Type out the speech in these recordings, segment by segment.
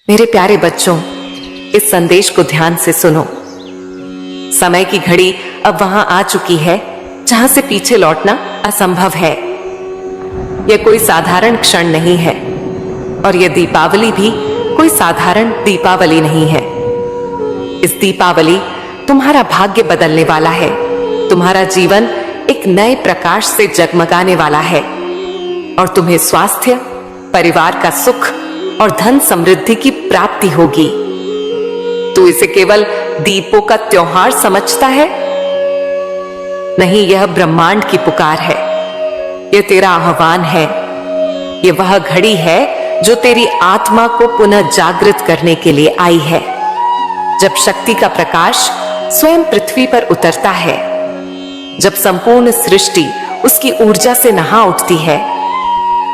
मेरे प्यारे बच्चों, इस संदेश को ध्यान से सुनो। समय की घड़ी अब वहां आ चुकी है जहां से पीछे लौटना असंभव है। यह कोई साधारण क्षण नहीं है और यह दीपावली भी कोई साधारण दीपावली नहीं है। इस दीपावली तुम्हारा भाग्य बदलने वाला है। तुम्हारा जीवन एक नए प्रकाश से जगमगाने वाला है और तुम्हें स्वास्थ्य, परिवार का सुख और धन समृद्धि की प्राप्ति होगी। तू इसे केवल दीपों का त्योहार समझता है? नहीं, यह ब्रह्मांड की पुकार है। यह तेरा आह्वान है। यह वह घड़ी है जो तेरी आत्मा को पुनः जागृत करने के लिए आई है। जब शक्ति का प्रकाश स्वयं पृथ्वी पर उतरता है, जब संपूर्ण सृष्टि उसकी ऊर्जा से नहा उठती है,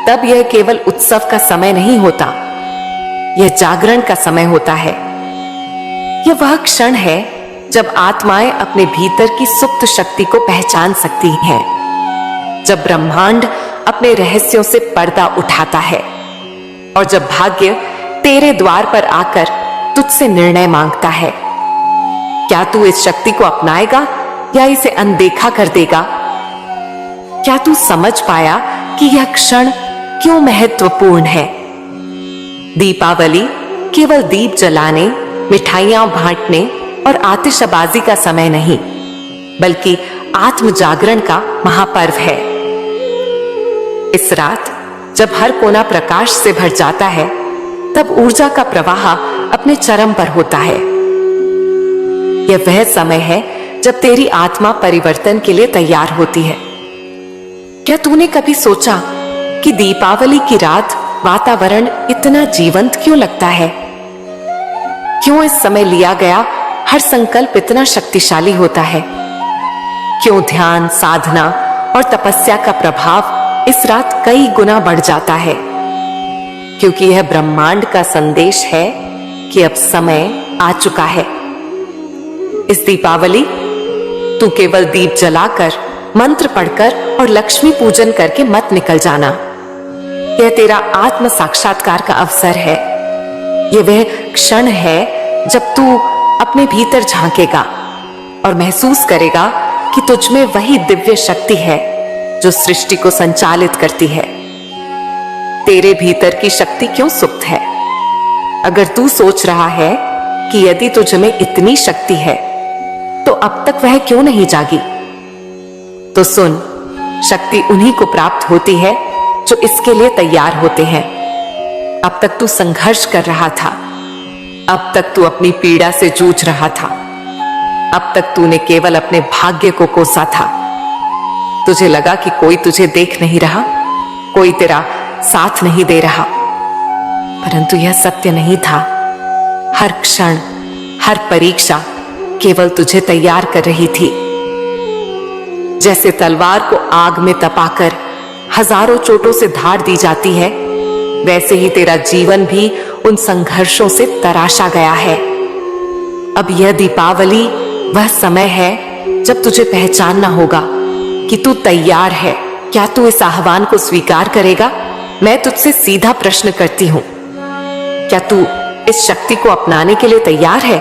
तब यह केवल उत्सव का समय नहीं होता, यह जागरण का समय होता है। यह वह क्षण है जब आत्माएं अपने भीतर की सुप्त शक्ति को पहचान सकती हैं, जब ब्रह्मांड अपने रहस्यों से पर्दा उठाता है और जब भाग्य तेरे द्वार पर आकर तुझसे निर्णय मांगता है। क्या तू इस शक्ति को अपनाएगा या इसे अनदेखा कर देगा? क्या तू समझ पाया कि यह क्षण क्यों महत्वपूर्ण है? दीपावली केवल दीप जलाने, मिठाइयां बांटने और आतिशबाजी का समय नहीं, बल्कि आत्म जागरण का महापर्व है। इस रात जब हर कोना प्रकाश से भर जाता है, तब ऊर्जा का प्रवाह अपने चरम पर होता है। यह वह समय है जब तेरी आत्मा परिवर्तन के लिए तैयार होती है। क्या तूने कभी सोचा कि दीपावली की रात वातावरण इतना जीवंत क्यों लगता है? क्यों इस समय लिया गया हर संकल्प इतना शक्तिशाली होता है? क्यों ध्यान, साधना और तपस्या का प्रभाव इस रात कई गुना बढ़ जाता है? क्योंकि यह ब्रह्मांड का संदेश है कि अब समय आ चुका है। इस दीपावली तू केवल दीप जलाकर, मंत्र पढ़कर और लक्ष्मी पूजन करके मत निकल जाना। यह तेरा आत्म साक्षात्कार का अवसर है। यह वह क्षण है जब तू अपने भीतर झांकेगा और महसूस करेगा कि तुझ में वही दिव्य शक्ति है जो सृष्टि को संचालित करती है। तेरे भीतर की शक्ति क्यों सुप्त है? अगर तू सोच रहा है कि यदि तुझ में इतनी शक्ति है तो अब तक वह क्यों नहीं जागी, तो सुन, शक्ति उन्हीं को प्राप्त होती है जो इसके लिए तैयार होते हैं। अब तक तू संघर्ष कर रहा था, अब तक तू अपनी पीड़ा से जूझ रहा था, अब तक तूने केवल अपने भाग्य को कोसा था। तुझे लगा कि कोई तुझे देख नहीं रहा, कोई तेरा साथ नहीं दे रहा, परंतु यह सत्य नहीं था। हर क्षण, हर परीक्षा केवल तुझे तैयार कर रही थी। जैसे तलवार को आग में तपाकर हजारों चोटों से धार दी जाती है, वैसे ही तेरा जीवन भी उन संघर्षों से तराशा गया है। अब यह दीपावली वह समय है जब तुझे पहचानना होगा कि तू तैयार है। क्या तू इस आह्वान को स्वीकार करेगा? मैं तुझसे सीधा प्रश्न करती हूं, क्या तू इस शक्ति को अपनाने के लिए तैयार है?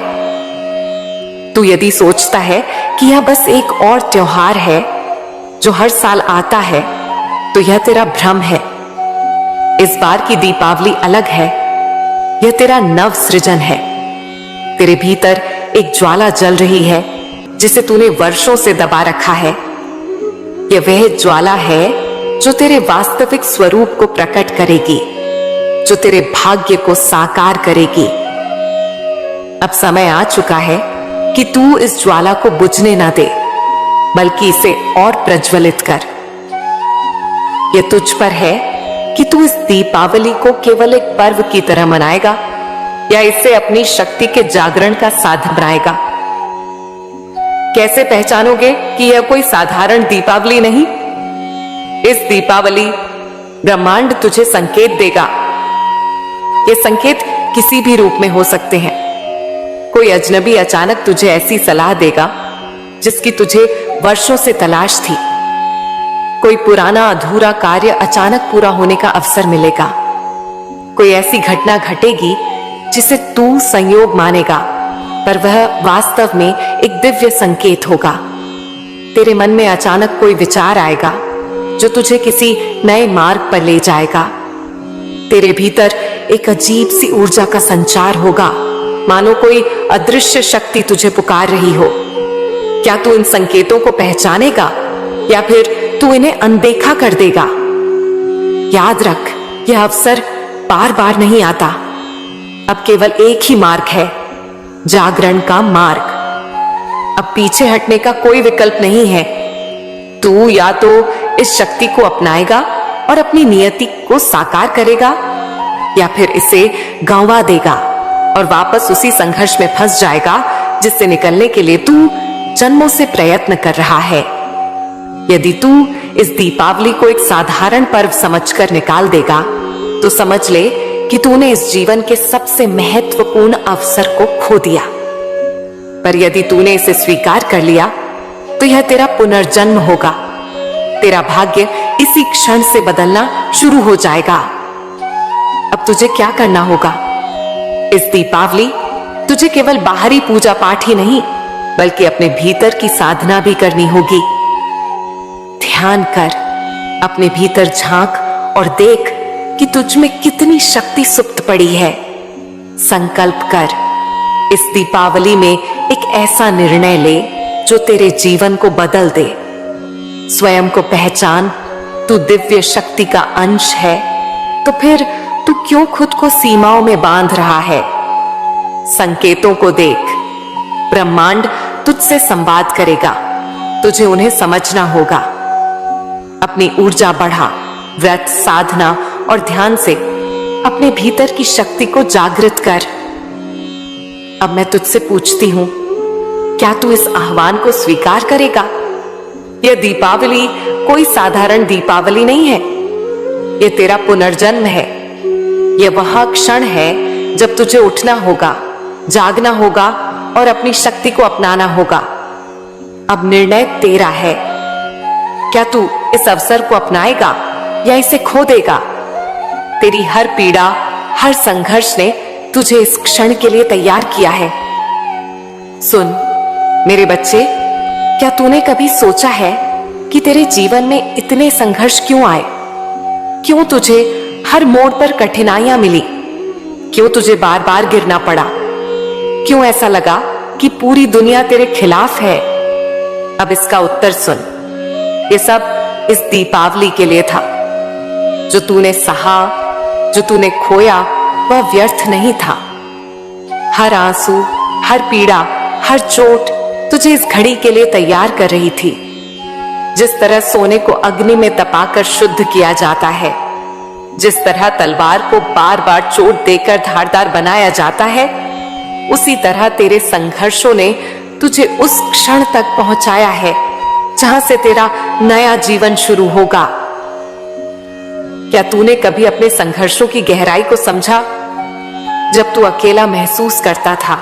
तू यदि सोचता है कि यह बस एक और त्योहार है जो हर साल आता है, तो यह तेरा भ्रम है। इस बार की दीपावली अलग है। यह तेरा नव सृजन है। तेरे भीतर एक ज्वाला जल रही है जिसे तूने वर्षों से दबा रखा है। यह वह ज्वाला है जो तेरे वास्तविक स्वरूप को प्रकट करेगी, जो तेरे भाग्य को साकार करेगी। अब समय आ चुका है कि तू इस ज्वाला को बुझने ना दे, बल्कि इसे और प्रज्वलित कर। यह तुझ पर है कि तू इस दीपावली को केवल एक पर्व की तरह मनाएगा या इसे अपनी शक्ति के जागरण का साधन बनाएगा। कैसे पहचानोगे कि यह कोई साधारण दीपावली नहीं? इस दीपावली ब्रह्मांड तुझे संकेत देगा। ये संकेत किसी भी रूप में हो सकते हैं। कोई अजनबी अचानक तुझे ऐसी सलाह देगा जिसकी तुझे वर्षों से तलाश थी। कोई पुराना अधूरा कार्य अचानक पूरा होने का अवसर मिलेगा। कोई ऐसी घटना घटेगी जिसे तू संयोग मानेगा, पर वह वास्तव में एक दिव्य संकेत होगा। तेरे मन में अचानक कोई विचार आएगा जो तुझे किसी नए मार्ग पर ले जाएगा। तेरे भीतर एक अजीब सी ऊर्जा का संचार होगा, मानो कोई अदृश्य शक्ति तुझे पुकार रही हो। क्या तू इन संकेतों को पहचानेगा या फिर तू इन्हें अनदेखा कर देगा? याद रख, यह अवसर बार बार नहीं आता। अब केवल एक ही मार्ग है, जागरण का मार्ग। अब पीछे हटने का कोई विकल्प नहीं है। तू या तो इस शक्ति को अपनाएगा और अपनी नियति को साकार करेगा, या फिर इसे गंवा देगा और वापस उसी संघर्ष में फंस जाएगा जिससे निकलने के लिए तू जन्मों से प्रयत्न कर रहा है। यदि तू इस दीपावली को एक साधारण पर्व समझकर निकाल देगा तो समझ ले कि तूने इस जीवन के सबसे महत्वपूर्ण अवसर को खो दिया। पर यदि तूने इसे स्वीकार कर लिया तो यह तेरा पुनर्जन्म होगा। तेरा भाग्य इसी क्षण से बदलना शुरू हो जाएगा। अब तुझे क्या करना होगा? इस दीपावली तुझे केवल बाहरी पूजा पाठ ही नहीं, बल्कि अपने भीतर की साधना भी करनी होगी। ध्यान कर, अपने भीतर झांक और देख कि तुझ में कितनी शक्ति सुप्त पड़ी है। संकल्प कर, इस दीपावली में एक ऐसा निर्णय ले जो तेरे जीवन को बदल दे। स्वयं को पहचान, तू दिव्य शक्ति का अंश है, तो फिर तू क्यों खुद को सीमाओं में बांध रहा है? संकेतों को देख, ब्रह्मांड तुझसे संवाद करेगा, तुझे उन्हें समझना होगा। अपनी ऊर्जा बढ़ा, व्रत, साधना और ध्यान से अपने भीतर की शक्ति को जागृत कर। अब मैं तुझसे पूछती हूं, क्या तू इस आह्वान को स्वीकार करेगा? यह दीपावली कोई साधारण दीपावली नहीं है, यह तेरा पुनर्जन्म है। यह वह क्षण है जब तुझे उठना होगा, जागना होगा और अपनी शक्ति को अपनाना होगा। अब निर्णय तेरा है। क्या तू इस अवसर को अपनाएगा या इसे खो देगा? तेरी हर पीड़ा, हर संघर्ष ने तुझे इस क्षण के लिए तैयार किया है। सुन मेरे बच्चे, क्या तूने कभी सोचा है कि तेरे जीवन में इतने संघर्ष क्यों आए? क्यों तुझे हर मोड़ पर कठिनाइयां मिली? क्यों तुझे बार बार गिरना पड़ा? क्यों ऐसा लगा कि पूरी दुनिया तेरे खिलाफ है? अब इसका उत्तर सुन। ये सब इस दीपावली के लिए था। जो तूने सहा, जो तूने खोया, वह व्यर्थ नहीं था। हर आंसू, हर पीड़ा, हर चोट तुझे इस घड़ी के लिए तैयार कर रही थी। जिस तरह सोने को अग्नि में तपाकर शुद्ध किया जाता है, जिस तरह तलवार को बार बार चोट देकर धारदार बनाया जाता है, उसी तरह तेरे संघर्षों ने तुझे उस क्षण तक पहुंचाया है जहां से तेरा नया जीवन शुरू होगा। क्या तूने कभी अपने संघर्षों की गहराई को समझा? जब तू अकेला महसूस करता था,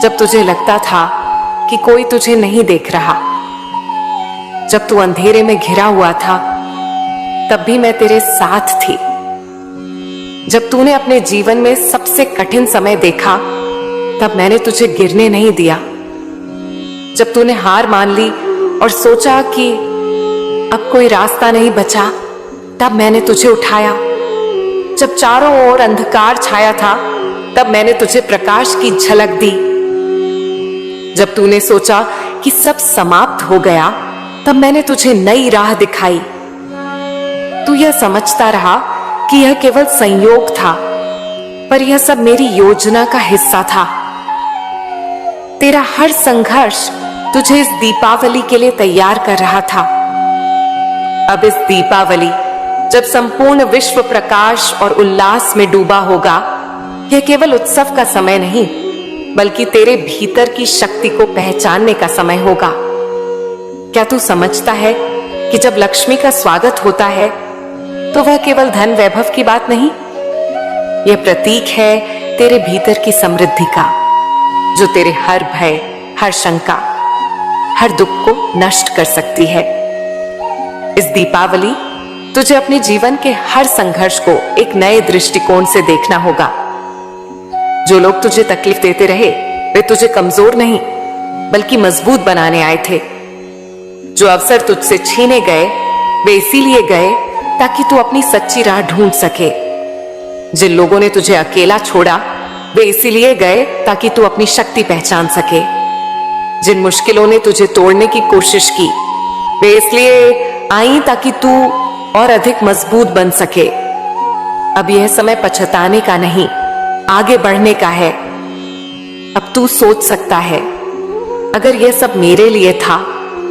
जब तुझे लगता था कि कोई तुझे नहीं देख रहा, जब तू अंधेरे में घिरा हुआ था, तब भी मैं तेरे साथ थी। जब तूने अपने जीवन में सबसे कठिन समय देखा, तब मैंने तुझे गिरने नहीं दिया। जब तूने हार मान ली और सोचा कि अब कोई रास्ता नहीं बचा, तब मैंने तुझे उठाया। जब चारों ओर अंधकार छाया था, तब मैंने तुझे प्रकाश की झलक दी। जब तूने सोचा कि सब समाप्त हो गया, तब मैंने तुझे नई राह दिखाई। तू यह समझता रहा कि यह केवल संयोग था, पर यह सब मेरी योजना का हिस्सा था। तेरा हर संघर्ष तुझे इस दीपावली के लिए तैयार कर रहा था। अब इस दीपावली, जब संपूर्ण विश्व प्रकाश और उल्लास में डूबा होगा, यह केवल उत्सव का समय नहीं, बल्कि तेरे भीतर की शक्ति को पहचानने का समय होगा। क्या तू समझता है कि जब लक्ष्मी का स्वागत होता है तो वह केवल धन वैभव की बात नहीं, यह प्रतीक है तेरे भीतर की समृद्धि का, जो तेरे हर भय, हर शंका, हर दुख को नष्ट कर सकती है। इस दीपावली तुझे अपने जीवन के हर संघर्ष को एक नए दृष्टिकोण से देखना होगा। जो लोग तुझे तकलीफ देते रहे वे तुझे कमजोर नहीं बल्कि मजबूत बनाने आए थे। जो अवसर तुझसे छीने गए वे इसीलिए गए ताकि तू अपनी सच्ची राह ढूंढ सके। जिन लोगों ने तुझे अकेला छोड़ा वे इसीलिए गए ताकि तू अपनी शक्ति पहचान सके। जिन मुश्किलों ने तुझे तोड़ने की कोशिश की वे इसलिए आई ताकि तू और अधिक मजबूत बन सके। अब यह समय पछताने का नहीं, आगे बढ़ने का है। अब तू सोच सकता है, अगर यह सब मेरे लिए था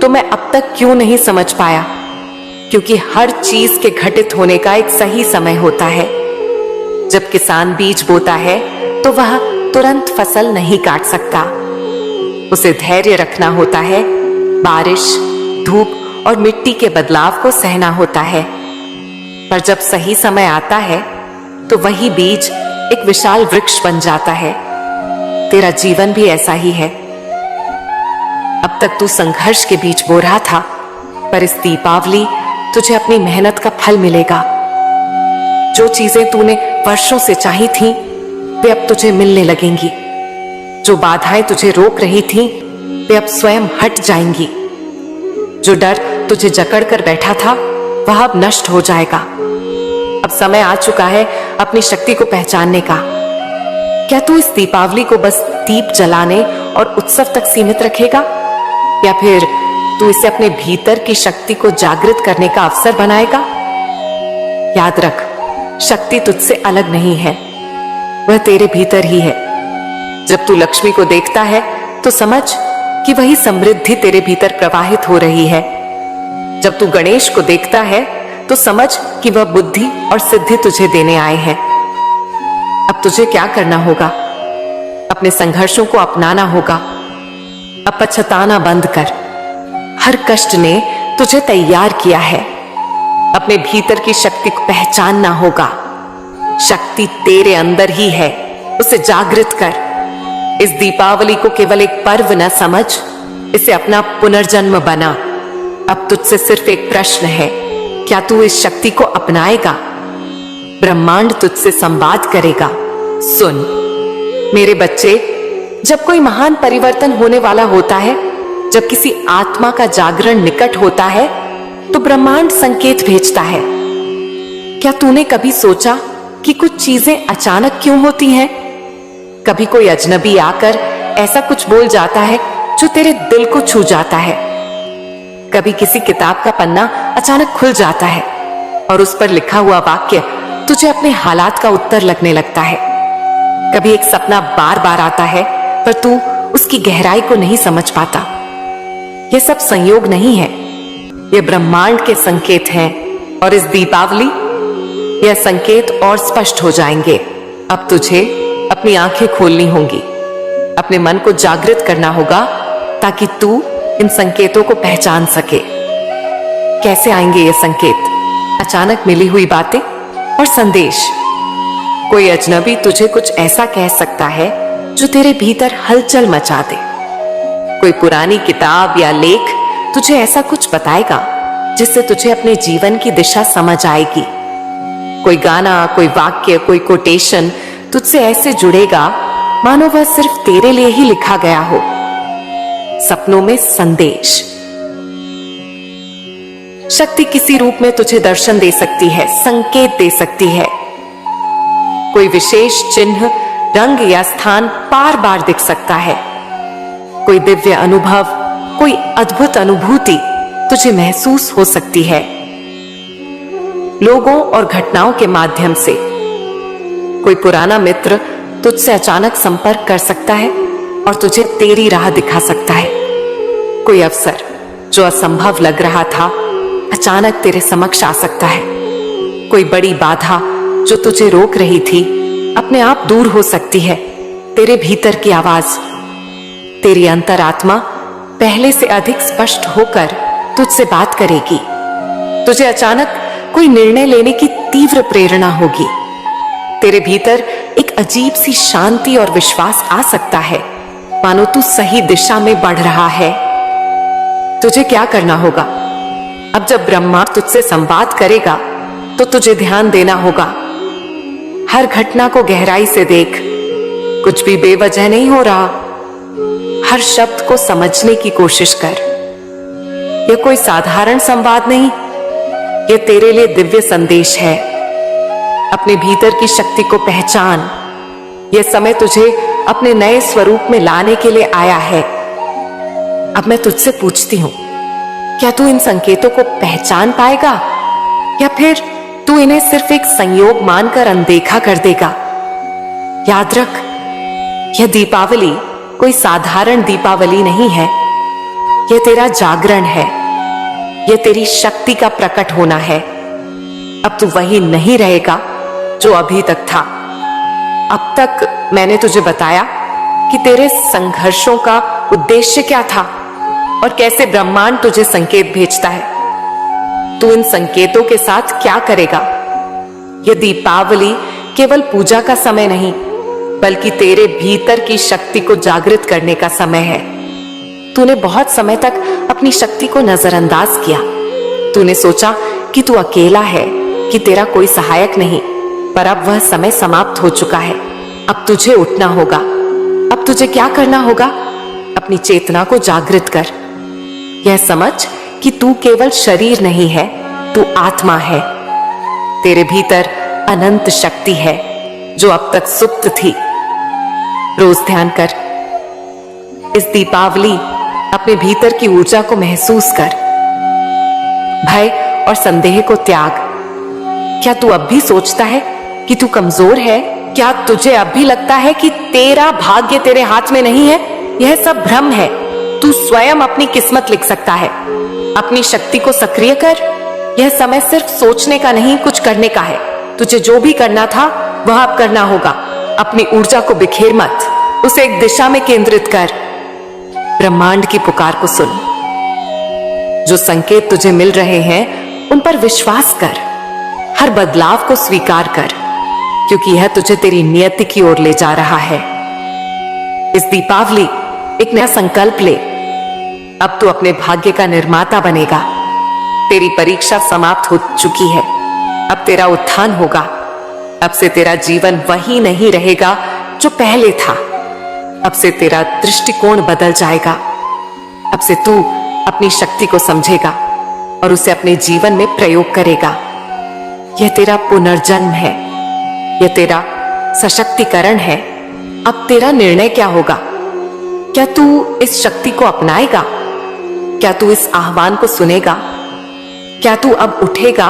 तो मैं अब तक क्यों नहीं समझ पाया? क्योंकि हर चीज के घटित होने का एक सही समय होता है। जब किसान बीज बोता है तो वह तुरंत फसल नहीं काट सकता। उसे धैर्य रखना होता है, बारिश, धूप और मिट्टी के बदलाव को सहना होता है। पर जब सही समय आता है तो वही बीज एक विशाल वृक्ष बन जाता है। तेरा जीवन भी ऐसा ही है। अब तक तू संघर्ष के बीच बो रहा था, पर इस दीपावली तुझे अपनी मेहनत का फल मिलेगा। जो चीजें तूने वर्षों से चाही थीं, वे अब तुझे मिलने लगेंगी। जो बाधाएं तुझे रोक रही थीं, वे अब स्वयं हट जाएंगी। जो डर तुझे जकड़ कर बैठा था, वह अब नष्ट हो जाएगा। अब समय आ चुका है अपनी शक्ति को पहचानने का। क्या तू इस दीपावली को बस दीप जलाने और उत्सव तक सीमित रखेगा, या फिर तू इसे अपने भीतर की शक्ति को जागृत करने का अवसर बनाएगा? याद रख, शक्ति तुझसे अलग नहीं है, वह तेरे भीतर ही है। जब तू लक्ष्मी को देखता है तो समझ कि वही समृद्धि तेरे भीतर प्रवाहित हो रही है। जब तू गणेश को देखता है तो समझ कि वह बुद्धि और सिद्धि तुझे देने आए हैं। अब तुझे क्या करना होगा? अपने संघर्षों को अपनाना होगा। अब पछताना बंद कर। हर कष्ट ने तुझे तैयार किया है। अपने भीतर की शक्ति को पहचानना होगा। शक्ति तेरे अंदर ही है, उसे जागृत कर। इस दीपावली को केवल एक पर्व न समझ, इसे अपना पुनर्जन्म बना। अब तुझसे सिर्फ एक प्रश्न है, क्या तू इस शक्ति को अपनाएगा? ब्रह्मांड तुझसे संवाद करेगा। सुन मेरे बच्चे, जब कोई महान परिवर्तन होने वाला होता है, जब किसी आत्मा का जागरण निकट होता है, तो ब्रह्मांड संकेत भेजता है। क्या तूने कभी सोचा कि कुछ चीजें अचानक क्यों होती हैं? कभी कोई अजनबी आकर ऐसा कुछ बोल जाता है जो तेरे दिल को छू जाता है। कभी किसी किताब का पन्ना अचानक खुल जाता है और उस पर लिखा हुआ वाक्य तुझे अपने हालात का उत्तर लगने लगता है। कभी एक सपना बार बार आता है पर तू उसकी गहराई को नहीं समझ पाता। यह सब संयोग नहीं है, ये ब्रह्मांड के संकेत हैं। और इस दीपावली यह संकेत और स्पष्ट हो जाएंगे। अब तुझे अपनी आंखें खोलनी होंगी, अपने मन को जागृत करना होगा ताकि तू इन संकेतों को पहचान सके। कैसे आएंगे ये संकेत? अचानक मिली हुई बातें और संदेश। कोई अजनबी तुझे कुछ ऐसा कह सकता है जो तेरे भीतर हलचल मचा दे। कोई पुरानी किताब या लेख तुझे ऐसा कुछ बताएगा जिससे तुझे अपने जीवन की दिशा समझ आएगी। कोई गाना, कोई वाक्य, कोई कोटेशन तुझसे ऐसे जुड़ेगा मानो वह सिर्फ तेरे लिए ही लिखा गया हो। सपनों में संदेश। शक्ति किसी रूप में तुझे दर्शन दे सकती है, संकेत दे सकती है। कोई विशेष चिन्ह, रंग या स्थान बार बार दिख सकता है। कोई दिव्य अनुभव, कोई अद्भुत अनुभूति तुझे महसूस हो सकती है। लोगों और घटनाओं के माध्यम से कोई पुराना मित्र तुझसे अचानक संपर्क कर सकता है और तुझे तेरी राह दिखा सकता है। कोई अवसर जो असंभव लग रहा था अचानक तेरे समक्ष आ सकता है। कोई बड़ी बाधा जो तुझे रोक रही थी अपने आप दूर हो सकती है। तेरे भीतर की आवाज, तेरी अंतरात्मा पहले से अधिक स्पष्ट होकर तुझसे बात करेगी। तुझे अचानक कोई निर्णय लेने की तीव्र प्रेरणा होगी। तेरे भीतर एक अजीब सी शांति और विश्वास आ सकता है, मानो तू सही दिशा में बढ़ रहा है। तुझे क्या करना होगा? अब जब ब्रह्मा तुझसे संवाद करेगा तो तुझे ध्यान देना होगा। हर घटना को गहराई से देख, कुछ भी बेवजह नहीं हो रहा। हर शब्द को समझने की कोशिश कर। यह कोई साधारण संवाद नहीं, यह तेरे लिए दिव्य संदेश है। अपने भीतर की शक्ति को पहचान। यह समय तुझे अपने नए स्वरूप में लाने के लिए आया है। अब मैं तुझसे पूछती हूं, क्या तू इन संकेतों को पहचान पाएगा या फिर तू इन्हें सिर्फ एक संयोग मानकर अनदेखा कर देगा? याद रख, यह दीपावली कोई साधारण दीपावली नहीं है। यह तेरा जागरण है, यह तेरी शक्ति का प्रकट होना है। अब तू वही नहीं रहेगा जो अभी तक था। अब तक मैंने तुझे बताया कि तेरे संघर्षों का उद्देश्य क्या था और कैसे ब्रह्मांड तुझे संकेत भेजता है। तू इन संकेतों के साथ क्या करेगा? यह दीपावली केवल पूजा का समय नहीं, बल्कि तेरे भीतर की शक्ति को जागृत करने का समय है। तूने बहुत समय तक अपनी शक्ति को नजरअंदाज किया। तूने सोचा कि तू अकेला है, कि तेरा कोई सहायक नहीं, पर अब वह समय समाप्त हो चुका है। अब तुझे उठना होगा। अब तुझे क्या करना होगा? अपनी चेतना को जागृत कर। यह समझ कि तू केवल शरीर नहीं है, तू आत्मा है। तेरे भीतर अनंत शक्ति है जो अब तक सुप्त थी। रोज ध्यान कर। इस दीपावली अपने भीतर की ऊर्जा को महसूस कर। भय और संदेह को त्याग। क्या तू अब भी सोचता है कि तू कमजोर है? क्या तुझे अब भी लगता है कि तेरा भाग्य तेरे हाथ में नहीं है? यह सब भ्रम है। तू स्वयं अपनी किस्मत लिख सकता है। अपनी शक्ति को सक्रिय कर। यह समय सिर्फ सोचने का नहीं, कुछ करने का है। तुझे जो भी करना था वह अब करना होगा। अपनी ऊर्जा को बिखेर मत, उसे एक दिशा में केंद्रित कर। ब्रह्मांड की पुकार को सुन। जो संकेत तुझे मिल रहे हैं उन पर विश्वास कर। हर बदलाव को स्वीकार कर, क्योंकि यह तुझे तेरी नियति की ओर ले जा रहा है। इस दीपावली एक नया संकल्प ले। अब तू अपने भाग्य का निर्माता बनेगा। तेरी परीक्षा समाप्त हो चुकी है। अब तेरा उत्थान होगा। अब से तेरा जीवन वही नहीं रहेगा जो पहले था। अब से तेरा दृष्टिकोण बदल जाएगा। अब से तू अपनी शक्ति को समझेगा और उसे अपने जीवन में प्रयोग करेगा। यह तेरा पुनर्जन्म है, यह तेरा सशक्तिकरण है। अब तेरा निर्णय क्या होगा? क्या तू इस शक्ति को अपनाएगा? क्या तू इस आह्वान को सुनेगा? क्या तू अब उठेगा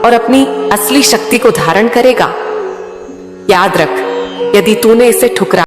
और अपनी असली शक्ति को धारण करेगा? याद रख, यदि तूने इसे ठुकरा